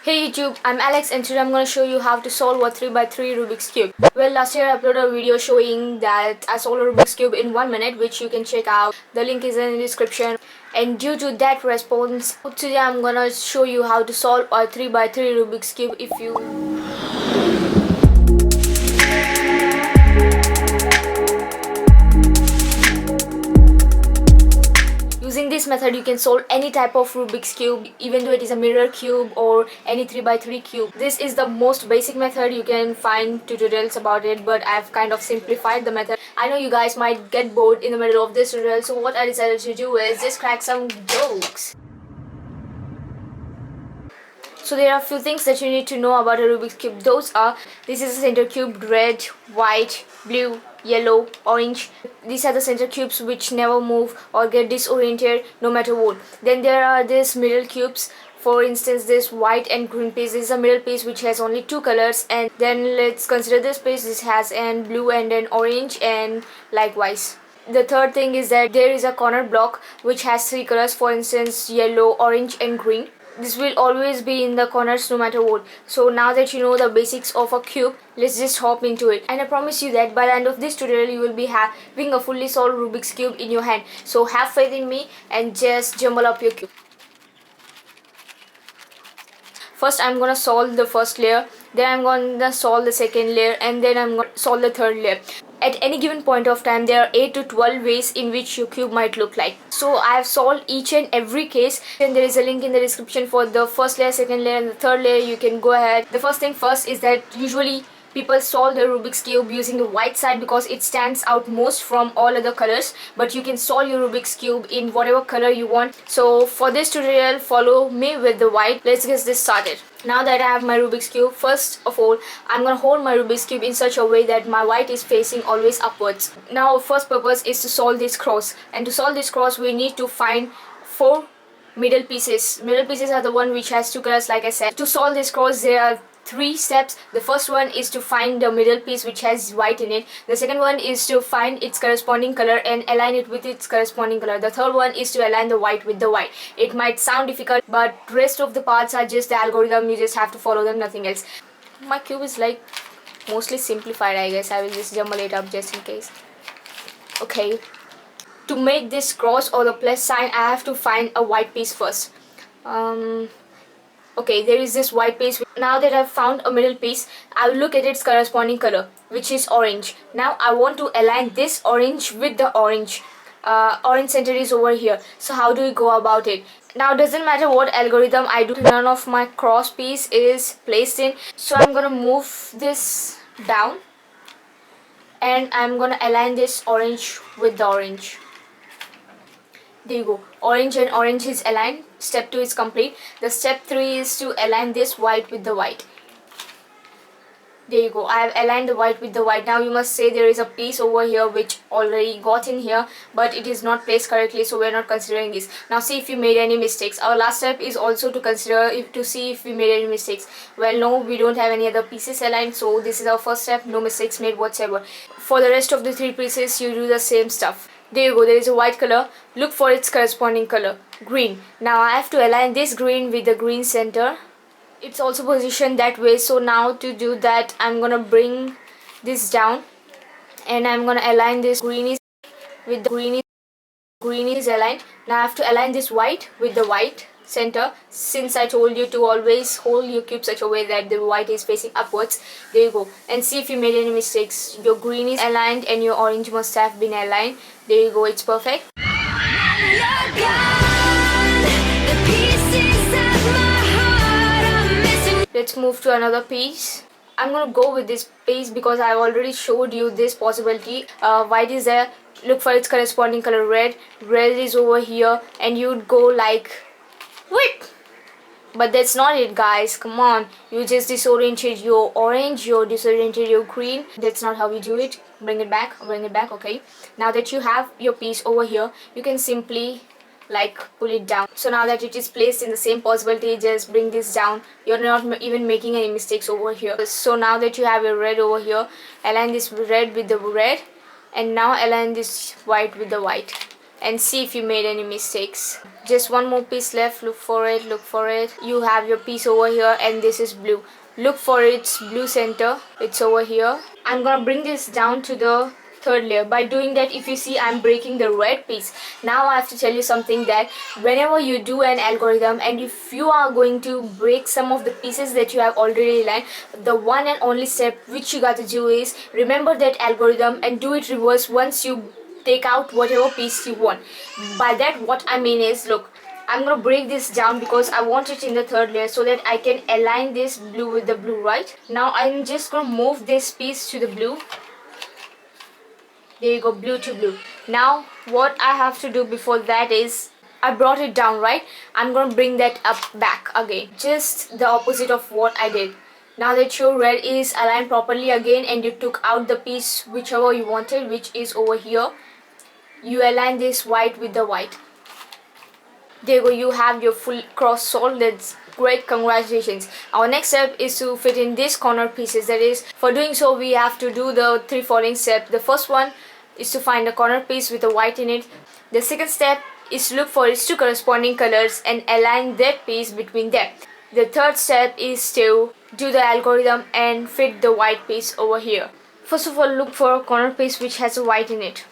Hey YouTube, I'm Alex and today I'm going to show you how to solve a 3x3 Rubik's Cube. Well, last year I uploaded a video showing that I solved a Rubik's Cube in 1 minute, which you can check out. The link is in the description. And due to that response, today I'm going to show you how to solve a 3x3 Rubik's Cube if you... Using this method, you can solve any type of Rubik's Cube, even though it is a mirror cube or any 3x3 cube. This is the most basic method. You can find tutorials about it, but I've kind of simplified the method. I know you guys might get bored in the middle of this tutorial, so what I decided to do is just crack some jokes. So there are a few things that you need to know about a Rubik's Cube. Those are, this is a center cube, red, white, blue, yellow, orange. These are the center cubes which never move or get disoriented no matter what. Then there are these middle cubes. For instance, this white and green piece. This is a middle piece which has only two colors. And then let's consider this piece. This has an blue and an orange, and likewise. The third thing is that there is a corner block which has three colors. For instance, yellow, orange and green. This will always be in the corners no matter what. So now that you know the basics of a cube, let's just hop into it. And I promise you that by the end of this tutorial you will be having a fully solved Rubik's Cube in your hand. So have faith in me and just jumble up your cube. First I'm gonna solve the first layer, then I'm gonna solve the second layer, and then I'm gonna solve the third layer. At any given point of time, there are 8 to 12 ways in which your cube might look like. So I have solved each and every case, and there is a link in the description for the first layer, second layer and the third layer. You can go ahead. The first thing first is that usually people solve the Rubik's Cube using the white side because it stands out most from all other colors, but you can solve your Rubik's Cube in whatever color you want. So for this tutorial, follow me with the white. Let's get this started. Now that I have my Rubik's Cube, first of all, I'm gonna hold my Rubik's Cube in such a way that my white is facing always upwards. Now, first purpose is to solve this cross, and to solve this cross, we need to find 4 middle pieces. Middle pieces are the one which has 2 colors, like I said. To solve this cross, there are 3 steps. The first one is to find the middle piece which has white in it. The second one is to find its corresponding color and align it with its corresponding color. The third one is to align the white with the white. It might sound difficult, but rest of the parts are just the algorithm. You just have to follow them, nothing else. My cube is like mostly simplified, I guess. I will just jumble it up just in case. Okay, to make this cross or the plus sign, I have to find a white piece first. Okay, there is this white piece. Now that I've found a middle piece, I will look at its corresponding color, which is orange. Now I want to align this orange with the orange. Orange center is over here. So how do we go about it? Now doesn't matter what algorithm I do, none of my cross piece is placed in. So I'm gonna move this down and I'm gonna align this orange with the orange. There you go. Orange and orange is aligned. Step 2 is complete. The step 3 is to align this white with the white. There you go. I have aligned the white with the white. Now you must say there is a piece over here which already got in here, but it is not placed correctly, so we are not considering this. Now see if you made any mistakes. Our last step is also to consider to see if we made any mistakes. Well, no, we don't have any other pieces aligned, so this is our first step. No mistakes made whatsoever. For the rest of the 3 pieces, you do the same stuff. There you go, there is a white color. Look for its corresponding color, green. Now I have to align this green with the green center. It's also positioned that way, so now to do that, I'm gonna bring this down and I'm gonna align this green with the green is aligned. Now I have to align this white with the white center, since I told you to always hold your cube such a way that the white is facing upwards. There you go, and see if you made any mistakes. Your green is aligned and your orange must have been aligned. There you go, it's perfect. Let's move to another piece. I'm gonna go with this piece because I already showed you this possibility. White is there, look for its corresponding color, red. Red is over here, and you'd go like whip. But that's not it, guys. Come on, you just disoriented your orange, you disoriented your green. That's not how we do it. Bring it back, okay. Now that you have your piece over here, you can simply like pull it down. So now that it is placed in the same possibility, just bring this down. You're not even making any mistakes over here. So now that you have your red over here, align this red with the red, and now align this white with the white. and see if you made any mistakes. Just one more piece left. Look for it, look for it. You have your piece over here and this is blue. Look for its blue center. It's over here. I'm gonna bring this down to the third layer. By doing that, if you see, I'm breaking the red piece. Now I have to tell you something, that whenever you do an algorithm and if you are going to break some of the pieces that you have already aligned, the one and only step which you got to do is remember that algorithm and do it reverse once you take out whatever piece you want. By that, what I mean is, look, I'm gonna break this down because I want it in the third layer so that I can align this blue with the blue, right? Now I'm just gonna move this piece to the blue. There you go, blue to blue. Now what I have to do before that is, I brought it down, right? I'm gonna bring that up back again, just the opposite of what I did. Now that your red is aligned properly again and you took out the piece whichever you wanted, which is over here, you align this white with the white. There you go, you have your full cross solved. That's great, congratulations. Our next step is to fit in these corner pieces. That is, for doing so we have to do the three following steps. The first one is to find a corner piece with a white in it. The second step is to look for its two corresponding colors and align that piece between them. The third step is to do the algorithm and fit the white piece over here. First of all, look for a corner piece which has a white in it.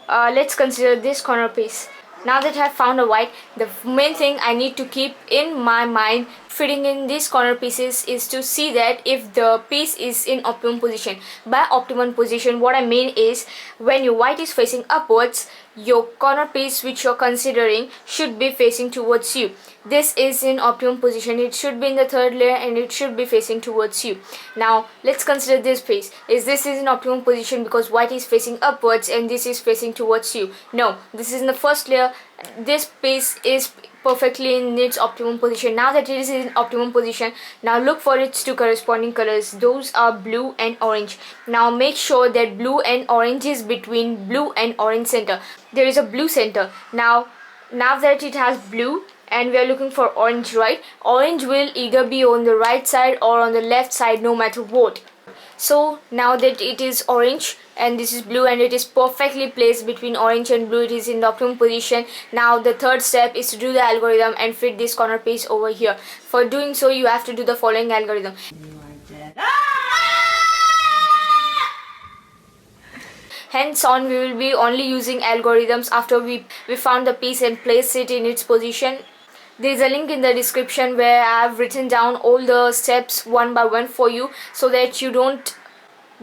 Let's consider this corner piece. Now that I have found a white, the main thing I need to keep in my mind fitting in these corner pieces is to see that if the piece is in optimum position. By optimum position, what I mean is, when your white is facing upwards, your corner piece which you're considering should be facing towards you. This is in optimum position. It should be in the third layer and it should be facing towards you. Now let's consider this piece. This is in optimum position because white is facing upwards and this is facing towards you. No, this is in the first layer. This piece is perfectly in its optimum position. Now that it is in optimum position, now look for its two corresponding colors. Those are blue and orange. Now make sure that blue and orange is between blue and orange center. There is a blue center. Now that it has blue and we are looking for orange, right? Orange will either be on the right side or on the left side, no matter what. So now that it is orange and this is blue and it is perfectly placed between orange and blue, it is in the optimum position. Now the third step is to do the algorithm and fit this corner piece over here. For doing so, you have to do the following algorithm. Hence on, we will be only using algorithms after we found the piece and place it in its position. There is a link in the description where I have written down all the steps one by one for you so that you don't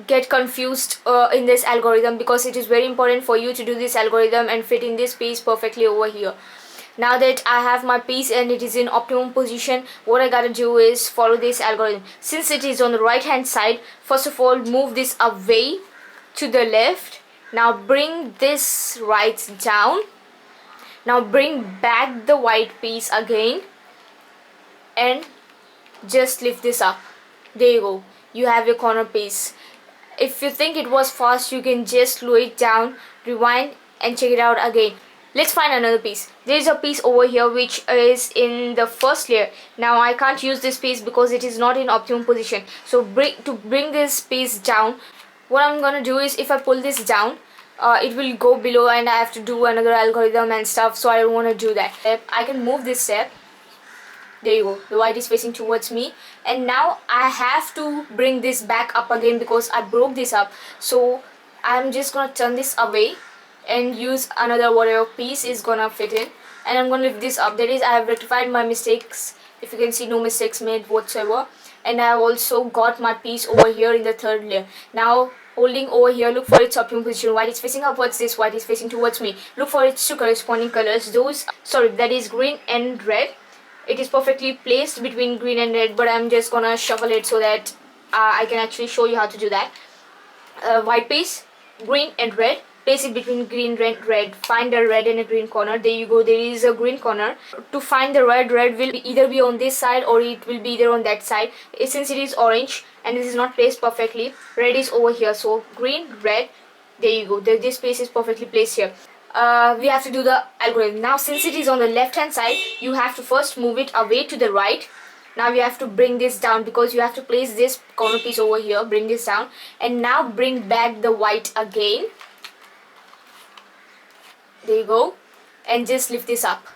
get confused in this algorithm, because it is very important for you to do this algorithm and fit in this piece perfectly over here. Now that I have my piece and it is in optimum position, what I gotta do is follow this algorithm. Since it is on the right hand side, first of all move this away to the left. Now bring this right down. Now bring back the white piece again and just lift this up. There you go, you have your corner piece. If you think it was fast, you can just slow it down, rewind and check it out again. Let's find another piece. There is a piece over here which is in the first layer. Now I can't use this piece because it is not in optimum position. So to bring this piece down, what I'm gonna do is, if I pull this down, it will go below and I have to do another algorithm and stuff, so I don't want to do that. I can move this step. There you go, the white is facing towards me, and now I have to bring this back up again because I broke this up. So I'm just gonna turn this away and use another whatever piece is gonna fit in, and I'm gonna lift this up. That is, I have rectified my mistakes. If you can see, no mistakes made whatsoever. And I have also got my piece over here in the third layer. Now holding over here, look for its optimum position. White is facing upwards, this white is facing towards me. Look for its two corresponding colors. That is green and red. It is perfectly placed between green and red, but I'm just gonna shuffle it so that I can actually show you how to do that. White piece, green and red. Place it between green and red. Find a red and a green corner. There you go, there is a green corner. To find the red will either be on this side or it will be either on that side. Since it is orange and this is not placed perfectly, red is over here. So green, red, there you go. This place is perfectly placed here. We have to do the algorithm. Now since it is on the left hand side, you have to first move it away to the right. Now you have to bring this down because you have to place this corner piece over here. Bring this down and now bring back the white again. There you go. And just lift this up.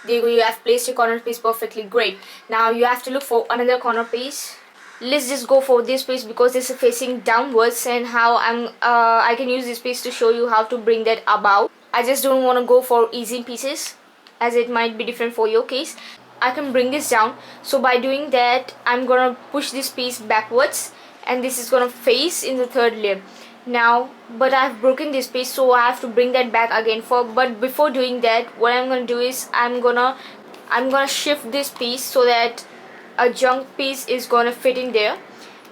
There you go, you have placed your corner piece perfectly. Great. Now you have to look for another corner piece. Let's just go for this piece because this is facing downwards, and how I can use this piece to show you how to bring that about. I just don't want to go for easy pieces as it might be different for your case. I can bring this down, so by doing that I'm gonna push this piece backwards, and this is gonna face in the third layer. Now, but I've broken this piece, so I have to bring that back again. But before doing that, what I'm gonna do is I'm gonna shift this piece so that a junk piece is gonna fit in there,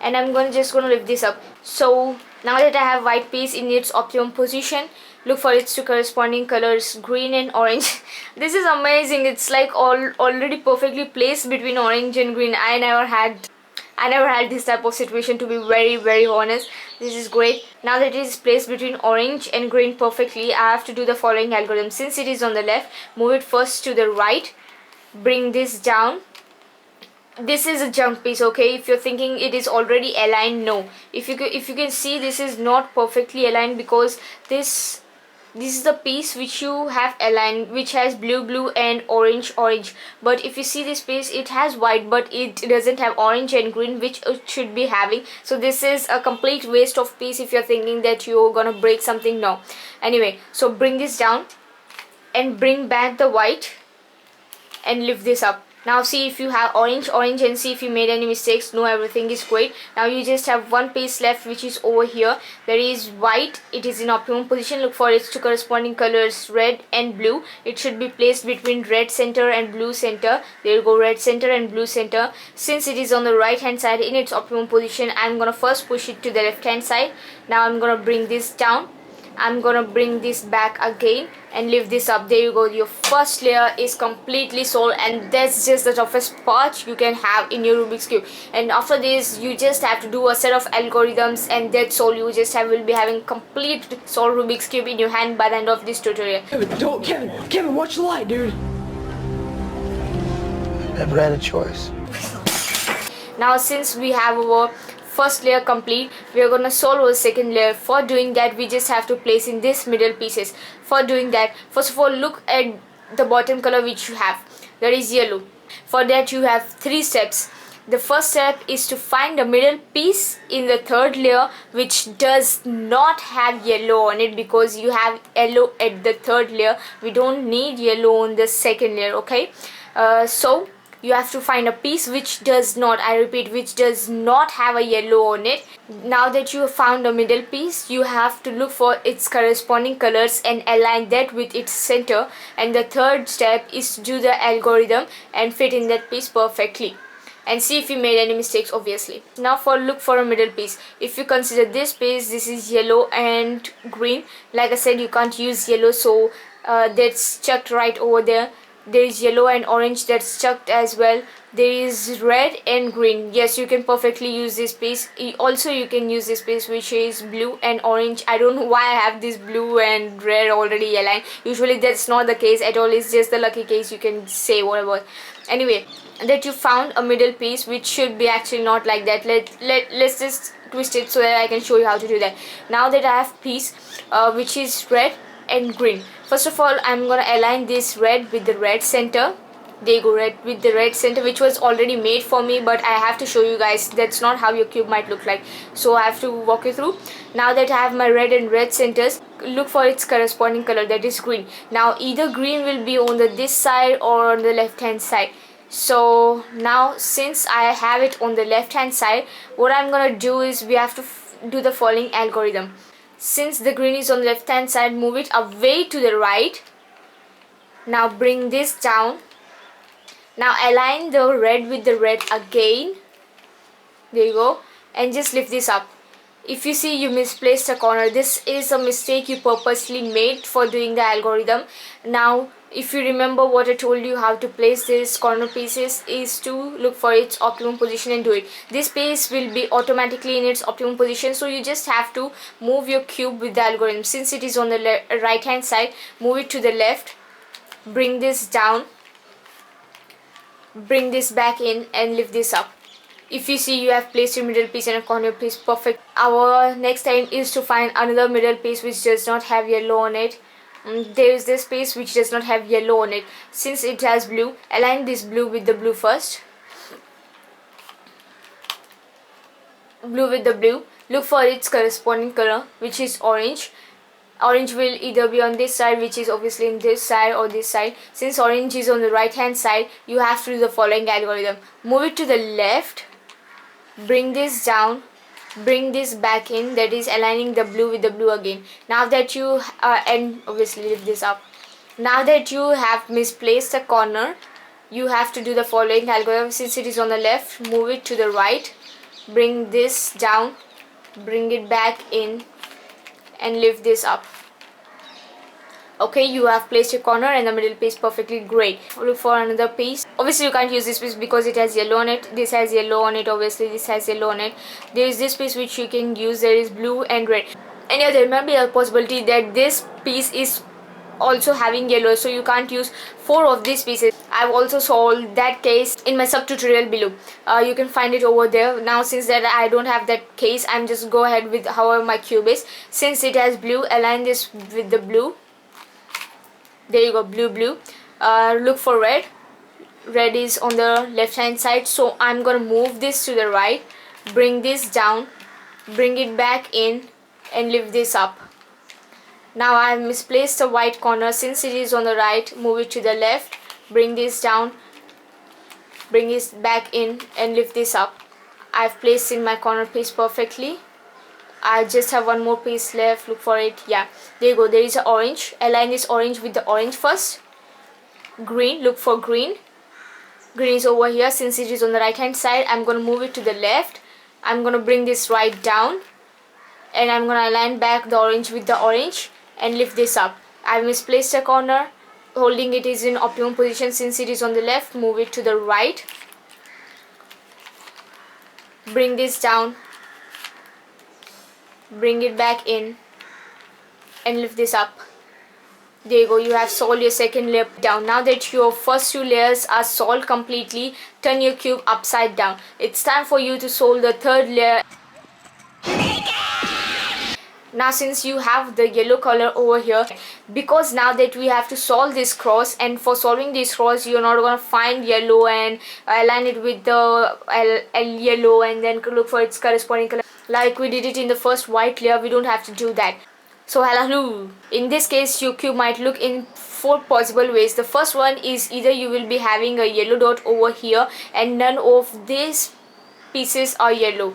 and I'm just gonna lift this up. So now that I have white piece in its optimum position, look for its two corresponding colors, green and orange. This is amazing. It's like already perfectly placed between orange and green. I never had this type of situation, to be very honest. This is great. Now that it is placed between orange and green perfectly, I have to do the following algorithm. Since it is on the left, move it first to the right, bring this down. This is a junk piece, okay? If you're thinking it is already aligned, no. If you can see, this is not perfectly aligned because this is the piece which you have aligned, which has blue and orange. But if you see this piece, it has white but it doesn't have orange and green, which it should be having. So this is a complete waste of piece if you're thinking that you're gonna break something. No. Anyway, so bring this down and bring back the white and lift this up. Now see if you have orange, and see if you made any mistakes. No, everything is great. Now you just have one piece left, which is over here. There is white. It is in optimum position. Look for its two corresponding colors, red and blue. It should be placed between red center and blue center. There you go, red center and blue center. Since it is on the right hand side in its optimum position, I'm gonna first push it to the left hand side. Now I'm gonna bring this down. I'm gonna bring this back again and lift this up. There you go, your first layer is completely solved, and that's just the toughest part you can have in your Rubik's Cube. And after this, you just have to do a set of algorithms, and that's all. You just will be having complete solved Rubik's Cube in your hand by the end of this tutorial. Kevin, watch the light, dude. Never had a choice. Now since we have our first layer complete, we are gonna solve our second layer. For doing that, we just have to place in this middle pieces. For doing that, first of all, look at the bottom color which you have. That is yellow. For that, you have 3 steps. The first step is to find the middle piece in the third layer which does not have yellow on it, because you have yellow at the third layer. We don't need yellow on the second layer, okay? So you have to find a piece which does not, I repeat, which does not have a yellow on it. Now that you have found a middle piece, you have to look for its corresponding colors and align that with its center. And the third step is to do the algorithm and fit in that piece perfectly. And see if you made any mistakes, obviously. Now look for a middle piece. If you consider this piece, this is yellow and green. Like I said, you can't use yellow, so that's chucked right over there. There is yellow and orange, that's chucked as well. There is red and green. Yes, you can perfectly use this piece. Also, you can use this piece which is blue and orange. I don't know why I have this blue and red already aligned. Usually that's not the case at all. It's just the lucky case, you can say whatever. Anyway, that you found a middle piece which should be actually not like that. Let's just twist it so that I can show you how to do that. Now that I have piece which is red and green, first of all, I'm gonna align this red with the red center. There you go, red with the red center, which was already made for me, but I have to show you guys that's not how your cube might look like, so I have to walk you through. Now that I have my red and red centers, look for its corresponding color, that is green. Now either green will be on this side or on the left hand side. So now since I have it on the left hand side, what I'm gonna do is we have to do the following algorithm. Since the green is on the left hand side, move it away to the right. Now bring this down. Now align the red with the red again. There you go. And just lift this up. If you see you misplaced a corner, this is a mistake you purposely made for doing the algorithm. Now if you remember what I told you how to place these corner pieces is to look for its optimum position and do it. This piece will be automatically in its optimum position, so you just have to move your cube with the algorithm. Since it is on the right hand side, move it to the left, bring this down, bring this back in and lift this up. If you see you have placed your middle piece and a corner piece perfect. Our next time is to find another middle piece which does not have yellow on it. there is this piece which does not have yellow on it. Since it has blue, align this blue with the blue first. Blue with the blue. Look for its corresponding color, which is orange. Orange will either be on this side, which is obviously in this side, or this side. Since orange is on the right hand side, you have to do the following algorithm. Move it to the left, bring this down, bring this back in, that is aligning the blue with the blue again. Now that you and obviously lift this up. Now that you have misplaced a corner, you have to do the following algorithm. Since it is on the left, move it to the right, bring this down, bring it back in, and lift this up. Okay, you have placed your corner and the middle piece perfectly. Great. Look for another piece. Obviously you can't use this piece because it has yellow on it. This has yellow on it. Obviously this has yellow on it. There is this piece which you can use. There is blue and red. And yeah, there might be a possibility that this piece is also having yellow, so you can't use 4 of these pieces. I've also solved that case in my sub tutorial below. You can find it over there. Now since that I don't have that case, I'm just go ahead with however my cube is. Since it has blue, align this with the blue. There you go, blue, blue. Look for red. Red is on the left hand side, so I'm gonna move this to the right, bring this down, bring it back in, and lift this up. Now I have misplaced the white corner. Since it is on the right, move it to the left, bring this down, bring it back in, and lift this up. I've placed in my corner piece perfectly. I just have one more piece left. Look for it. Yeah, there you go. There is an orange. Align this orange with the orange first. Green. Look for green. Green is over here. Since it is on the right hand side, I'm going to move it to the left. I'm going to bring this right down, and I'm going to align back the orange with the orange and lift this up. I've misplaced a corner. Holding it is in optimum position. Since it is on the left, move it to the right. Bring this down, bring it back in, and lift this up. There you go, you have solved your second layer down. Now that your first 2 layers are solved completely, turn your cube upside down. It's time for you to solve the third layer. Now since you have the yellow color over here, because now that we have to solve this cross, and for solving this cross you're not going to find yellow and align it with the yellow and then look for its corresponding color like we did it in the first white layer. We don't have to do that. So hello, in this case your cube might look in 4 possible ways. The first one is either you will be having a yellow dot over here and none of these pieces are yellow.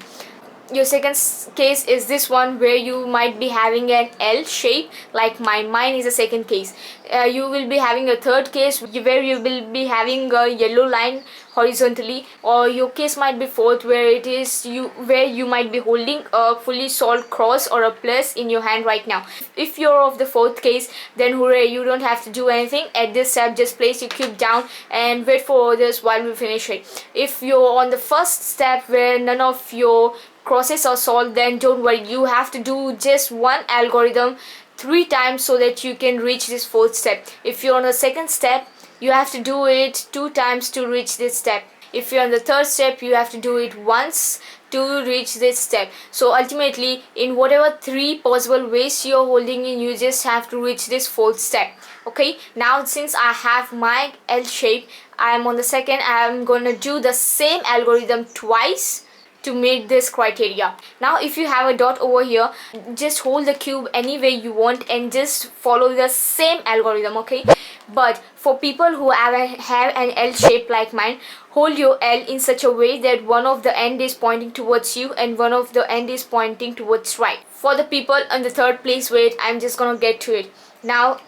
Your second case is this one where you might be having an L shape like mine is a second case. You will be having a third case where you will be having a yellow line horizontally, or your case might be fourth where it is where you might be holding a fully solved cross or a plus in your hand right now. If you're of the fourth case, then hooray, you don't have to do anything. At this step, just place your cube down and wait for others while we finish it. If you're on the first step where none of your crosses are solved, then don't worry, you have to do just one algorithm 3 times so that you can reach this fourth step. If you're on the second step, you have to do it 2 times to reach this step. If you're on the third step, you have to do it once to reach this step. So ultimately, in whatever 3 possible ways you're holding in, you just have to reach this fourth step. Okay, now since I have my L shape, I am on the second. I am gonna do the same algorithm twice to meet this criteria. Now if you have a dot over here, just hold the cube any way you want and just follow the same algorithm. Okay, but for people who have an L shape like mine, hold your L in such a way that one of the end is pointing towards you and one of the end is pointing towards right. For the people on the third place, wait, I'm just gonna get to it. Now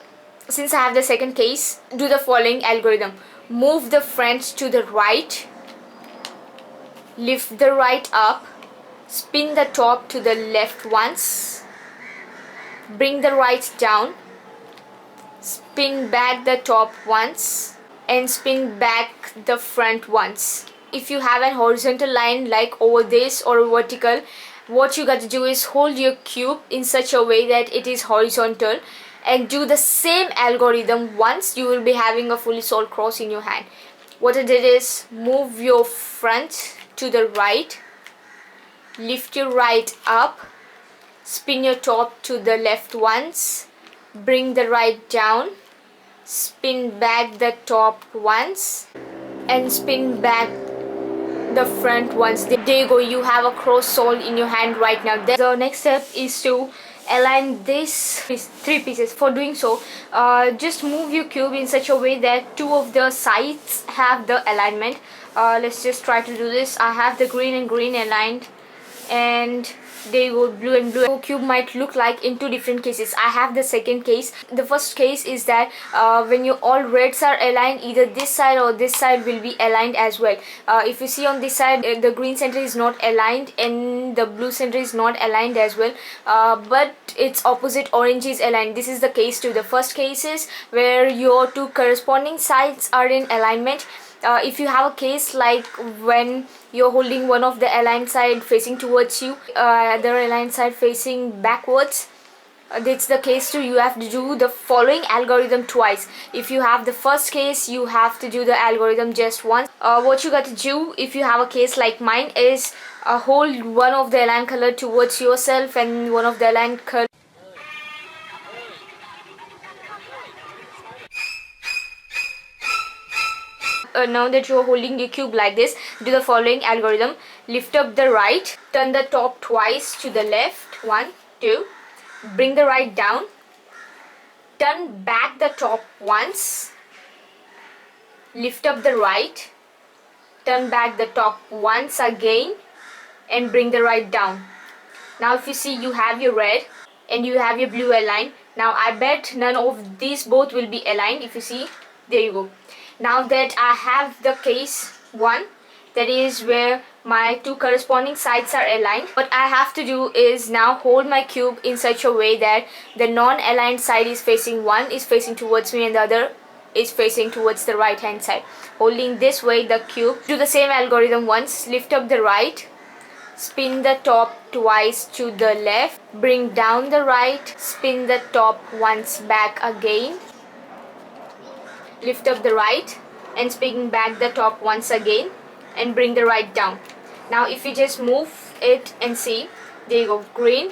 since I have the second case, do the following algorithm. Move the front to the right, lift the right up, spin the top to the left once, bring the right down, spin back the top once, and spin back the front once. If you have an horizontal line like over this or vertical, what you got to do is hold your cube in such a way that it is horizontal and do the same algorithm once. You will be having a fully solved cross in your hand. What I did is move your front to the right, lift your right up, spin your top to the left once, bring the right down, spin back the top once, and spin back the front once. There you go, you have a cross solved in your hand right now. The next step is to align these three pieces. For doing so, just move your cube in such a way that two of the sides have the alignment. Let's just try to do this. I have the green and green aligned, and they go blue and blue. So cube might look like in two different cases. I have the second case. The first case is that when you all reds are aligned, either this side or this side will be aligned as well. If you see on this side, the green center is not aligned and the blue center is not aligned as well, but its opposite orange is aligned. This is the case too. The first case is where your two corresponding sides are in alignment. If you have a case like when you're holding one of the aligned side facing towards you, other aligned side facing backwards, that's the case too. You have to do the following algorithm twice. If you have the first case, you have to do the algorithm just once. What you got to do if you have a case like mine is hold one of the aligned color towards yourself and one of the aligned color. Now that you are holding your cube like this, do the following algorithm. Lift up the right, turn the top twice to the left, 1, 2, bring the right down, turn back the top once, lift up the right, turn back the top once again, and bring the right down. Now if you see, you have your red and you have your blue aligned. Now I bet none of these both will be aligned. If you see, there you go. Now that I have the case 1, that is where my two corresponding sides are aligned, what I have to do is now hold my cube in such a way that the non-aligned side is facing, one is facing towards me and the other is facing towards the right hand side. Holding this way the cube, do the same algorithm once. Lift up the right, spin the top twice to the left, bring down the right, spin the top once back again, lift up the right and spin back the top once again and bring the right down. Now if you just move it and see, there you go, green,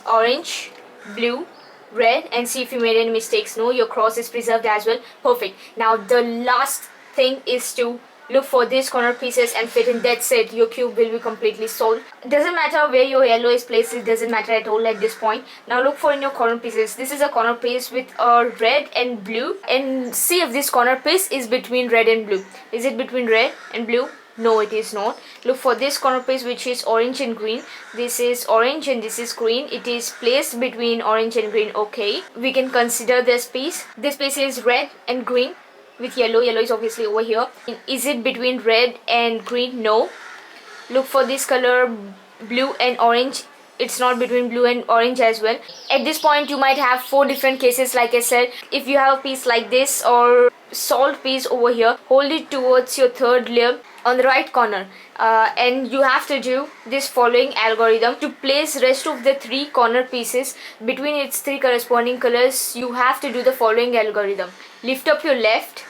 orange, blue, red, and see if you made any mistakes. No, your cross is preserved as well. Perfect. Now the last thing is to look for these corner pieces and fit in. That's it, your cube will be completely solved. Doesn't matter where your yellow is placed, it doesn't matter at all at this point. Now look for in your corner pieces. This is a corner piece with a red and blue, and see if this corner piece is between red and blue. Is it between red and blue? No, it is not. Look for this corner piece which is orange and green. This is orange and this is green. It is placed between orange and green. Okay, we can consider this piece. This piece is red and green with yellow. Yellow is obviously over here. Is it between red and green? No. Look for this color blue and orange. It's not between blue and orange as well. At this point you might have 4 different cases. Like I said, if you have a piece like this or solved piece over here, hold it towards your third layer on the right corner, and you have to do this following algorithm to place rest of the 3 corner pieces between its 3 corresponding colors. You have to do the following algorithm. Lift up your left,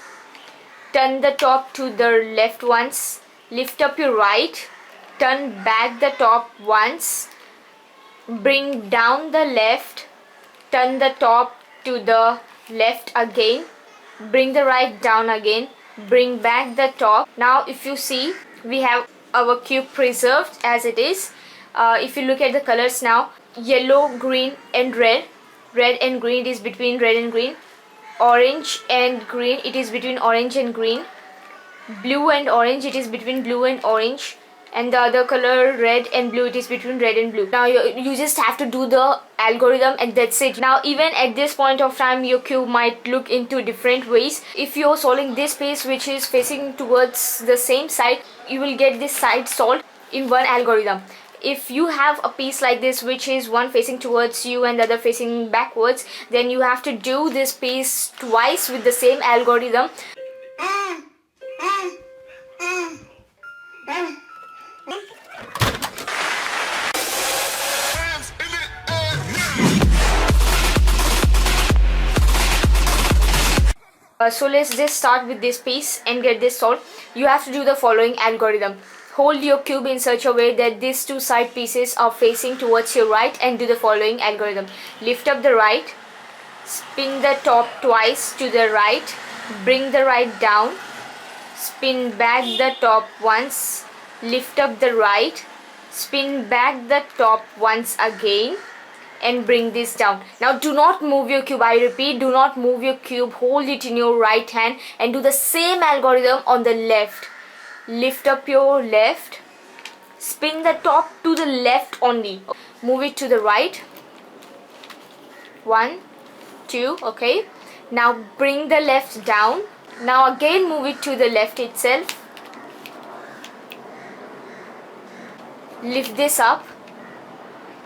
turn the top to the left once, lift up your right, turn back the top once, bring down the left, turn the top to the left again, bring the right down again, bring back the top. Now if you see, we have our cube preserved as it is. If you look at the colors now, yellow, green and red. Red and green, it is between red and green. Orange and green, it is between orange and green. Blue and orange, it is between blue and orange. And the other color, red and blue, it is between red and blue. Now you just have to do the algorithm and that's it. Now even at this point of time, your cube might look into different ways. If you're solving this piece which is facing towards the same side, you will get this side solved in one algorithm. If you have a piece like this which is one facing towards you and the other facing backwards, then you have to do this piece twice with the same algorithm. So let's just start with this piece and get this solved. You have to do the following algorithm. Hold your cube in such a way that these 2 side pieces are facing towards your right and do the following algorithm. Lift up the right, spin the top twice to the right, bring the right down, spin back the top once, lift up the right, spin back the top once again, and bring this down. Now do not move your cube. I repeat, do not move your cube. Hold it in your right hand and do the same algorithm on the left. Lift up your left, spin the top to the left only, move it to the right, 1 2, okay. Now bring the left down. Now again move it to the left itself, lift this up,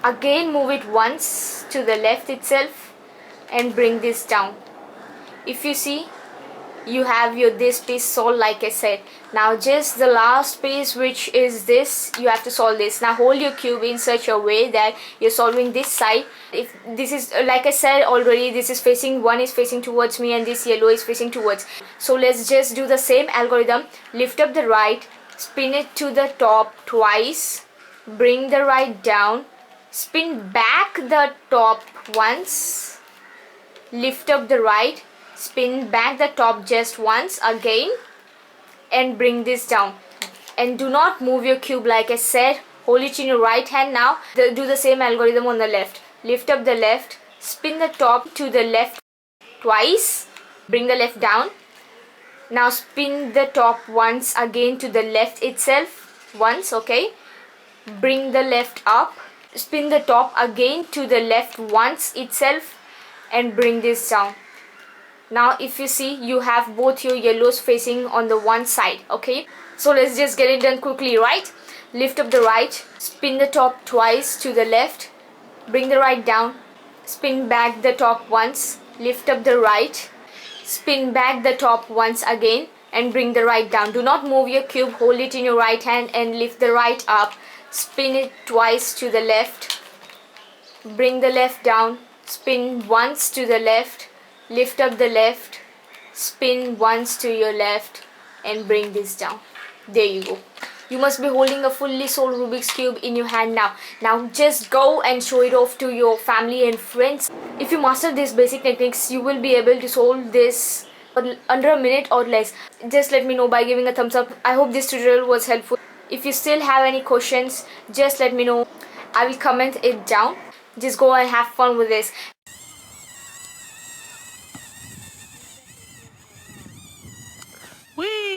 again move it once to the left itself, and bring this down. If you see, you have your this piece solved like I said. Now just the last piece, which is this, you have to solve this. Now hold your cube in such a way that you're solving this side. If this is, like I said already, this is facing, one is facing towards me and this yellow is facing towards. So let's just do the same algorithm. Lift up the right, spin it to the top twice, bring the right down, spin back the top once, lift up the right, spin back the top just once again, and bring this down. And do not move your cube like I said. Hold it in your right hand. Now do the same algorithm on the left. Lift up the left, spin the top to the left twice, bring the left down. Now spin the top once again to the left itself once, okay. Bring the left up, spin the top again to the left once itself, and bring this down. Now if you see, you have both your yellows facing on the one side, okay. So let's just get it done quickly, right? Lift up the right, spin the top twice to the left, bring the right down, spin back the top once, lift up the right, spin back the top once again, and bring the right down. Do not move your cube. Hold it in your right hand and lift the right up, spin it twice to the left, bring the left down, spin once to the left, lift up the left, spin once to your left, and bring this down. There you go. You must be holding a fully solved Rubik's Cube in your hand now. Now just go and show it off to your family and friends. If you master these basic techniques, you will be able to solve this under a minute or less. Just let me know by giving a thumbs up. I hope this tutorial was helpful. If you still have any questions, just let me know. I will comment it down. Just go and have fun with this.